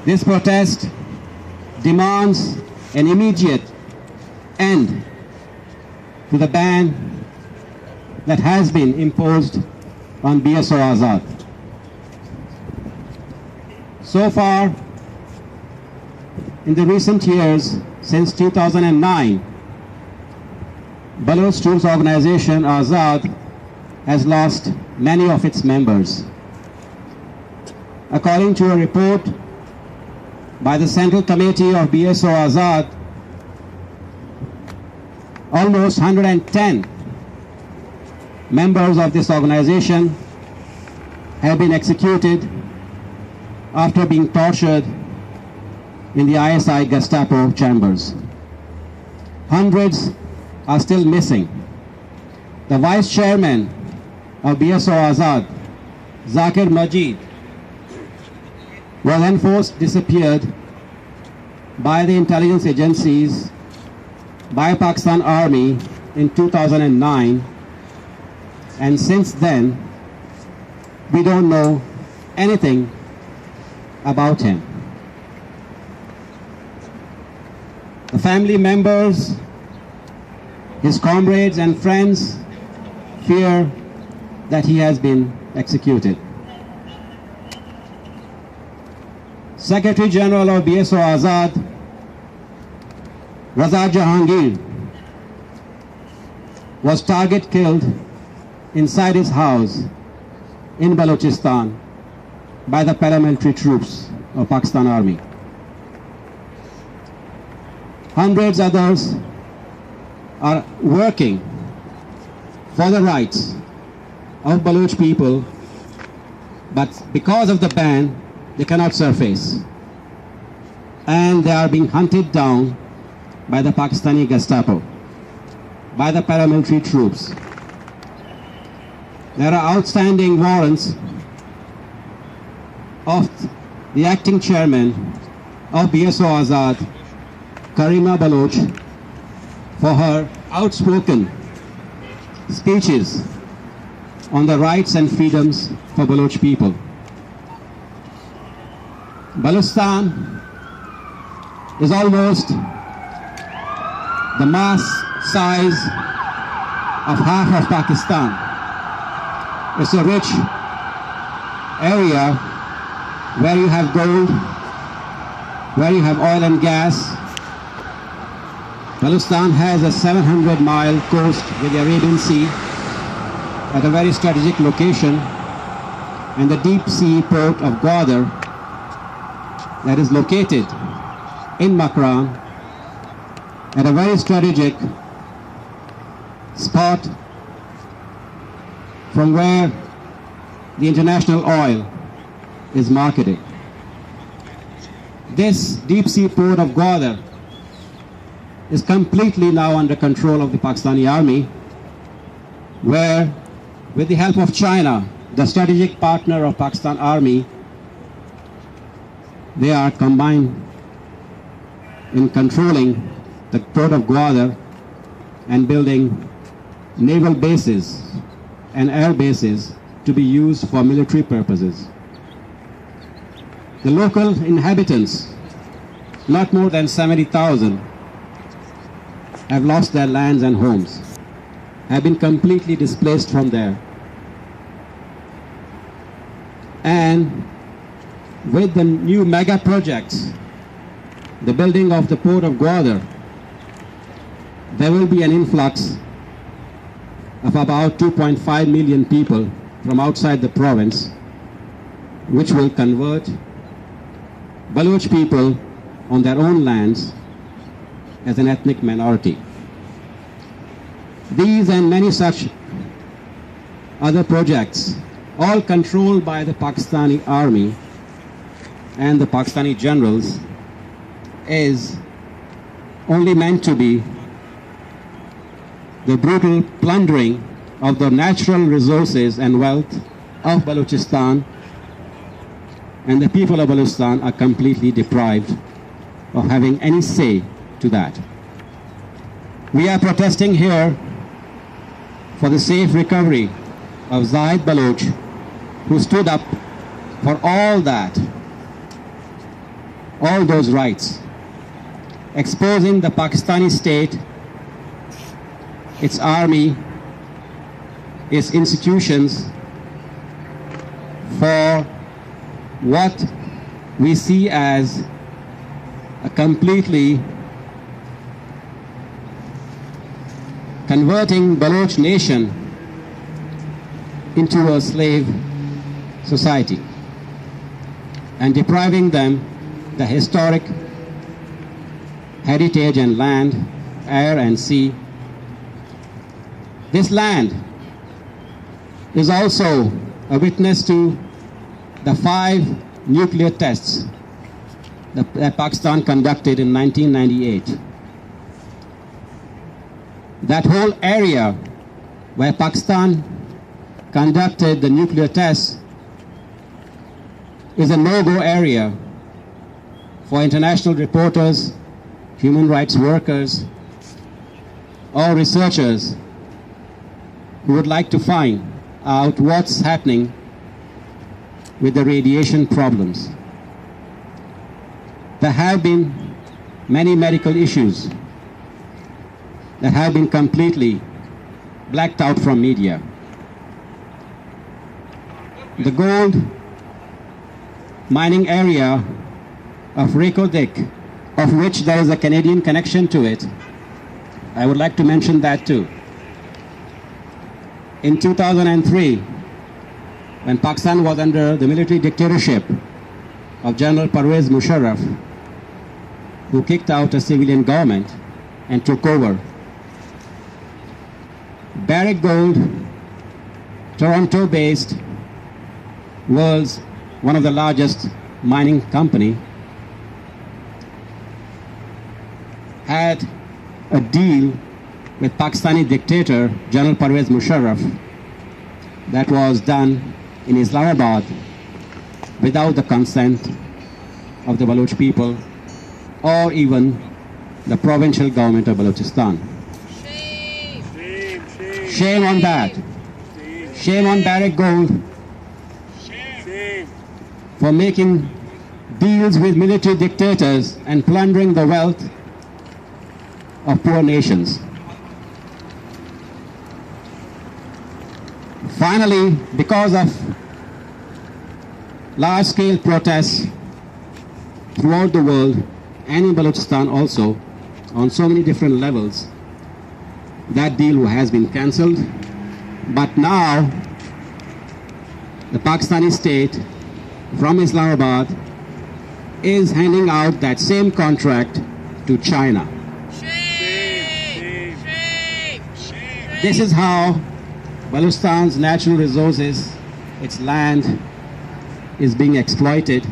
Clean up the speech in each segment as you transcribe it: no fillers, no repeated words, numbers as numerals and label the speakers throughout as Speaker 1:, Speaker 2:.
Speaker 1: This protest demands an immediate end to the ban that has been imposed on BSO-Azad. So far, in the recent years, since 2009, Baloch Troops Organization Azad has lost many of its members. According to a report by the Central Committee of BSO-Azad, almost 110 members of this organization have been executed after being tortured in the ISI Gestapo chambers. Hundreds are still missing. The vice chairman of BSO-Azad, Zakir Majid, was enforced disappeared by the intelligence agencies, by Pakistan Army in 2009, and since then we don't know anything about him. The family members, his comrades and friends fear that he has been executed. Secretary General of BSO-Azad, Raza Jahangir, was target killed inside his house in Balochistan by the paramilitary troops of Pakistan Army. Hundreds others are working for the rights of Baloch people, but because of the ban, they cannot surface. And they are being hunted down by the Pakistani Gestapo, by the paramilitary troops. There are outstanding warrants of the acting chairman of BSO-Azad, Karima Baloch, for her outspoken speeches on the rights and freedoms for Baloch people. Balochistan is almost the mass size of half of Pakistan. It's a rich area where you have gold, where you have oil and gas. Balochistan has a 700-mile coast with the Arabian Sea at a very strategic location, and the deep sea port of Gwadar that is located in Makran at a very strategic spot from where the international oil is marketed. This deep sea port of Gwadar is completely now under control of the Pakistani Army, where, with the help of China, the strategic partner of Pakistan Army, they are combined in controlling the port of Gwadar and building naval bases and air bases to be used for military purposes. The local inhabitants, not more than 70,000, have lost their lands and homes, have been completely displaced from there. And with the new mega projects, the building of the port of Gwadar, there will be an influx of about 2.5 million people from outside the province, which will convert Baloch people on their own lands as an ethnic minority. These and many such other projects, all controlled by the Pakistani Army and the Pakistani generals, is only meant to be the brutal plundering of the natural resources and wealth of Balochistan, and the people of Balochistan are completely deprived of having any say to that. We are protesting here for the safe recovery of Zahid Baloch, who stood up for all that all those rights, exposing the Pakistani state, its army, its institutions for what we see as a completely converting Baloch nation into a slave society and depriving them the historic heritage and land, air and sea. This land is also a witness to the 5 nuclear tests that Pakistan conducted in 1998. That whole area where Pakistan conducted the nuclear tests is a no-go area for international reporters, human rights workers, or researchers who would like to find out what's happening with the radiation problems. There have been many medical issues that have been completely blacked out from media. The gold mining area of Reko Dik, of which there is a Canadian connection to it, I would like to mention that too. In 2003, when Pakistan was under the military dictatorship of General Pervez Musharraf, who kicked out a civilian government and took over, Barrick Gold, Toronto-based, world's one of the largest mining company, had a deal with Pakistani dictator General Pervez Musharraf that was done in Islamabad without the consent of the Baloch people or even the provincial government of Balochistan. Shame on that. Shame on Barrick Gold for making deals with military dictators and plundering the wealth of poor nations. Finally, because of large-scale protests throughout the world and in Balochistan also, on so many different levels, that deal has been cancelled. But now, the Pakistani state from Islamabad is handing out that same contract to China.
Speaker 2: Shame! Shame! Shame!
Speaker 1: This is how Balochistan's natural resources, its land, is being exploited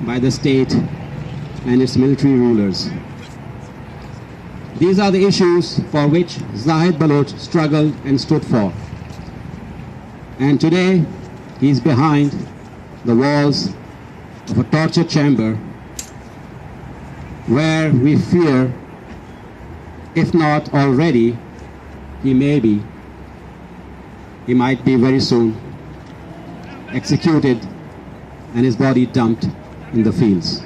Speaker 1: by the state and its military rulers. These are the issues for which Zahid Baloch struggled and stood for. And today, he's behind the walls of a torture chamber where we fear, if not already, he might be very soon executed and his body dumped in the fields.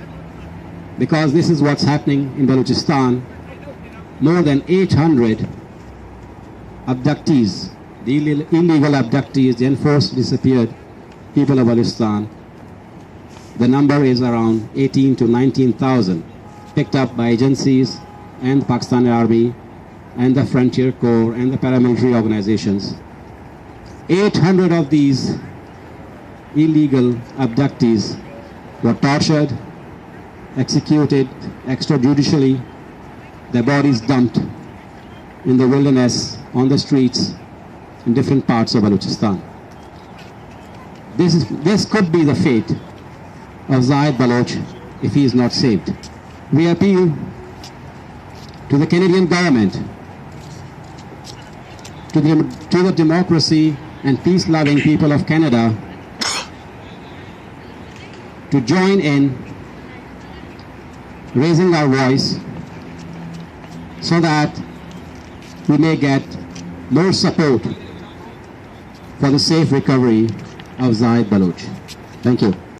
Speaker 1: Because this is what's happening in Balochistan. More than 800 abductees, the illegal abductees, the enforced disappeared people of Balochistan. The number is around 18 to 19,000, picked up by agencies and the Pakistani Army and the Frontier Corps and the paramilitary organizations. 800 of these illegal abductees were tortured, executed extrajudicially, their bodies dumped in the wilderness, on the streets, in different parts of Balochistan. This could be the fate of Zahid Baloch if he is not saved. We appeal to the Canadian government, to the democracy and peace-loving people of Canada to join in raising our voice so that we may get more support for the safe recovery of Zahid Baloch. Thank you.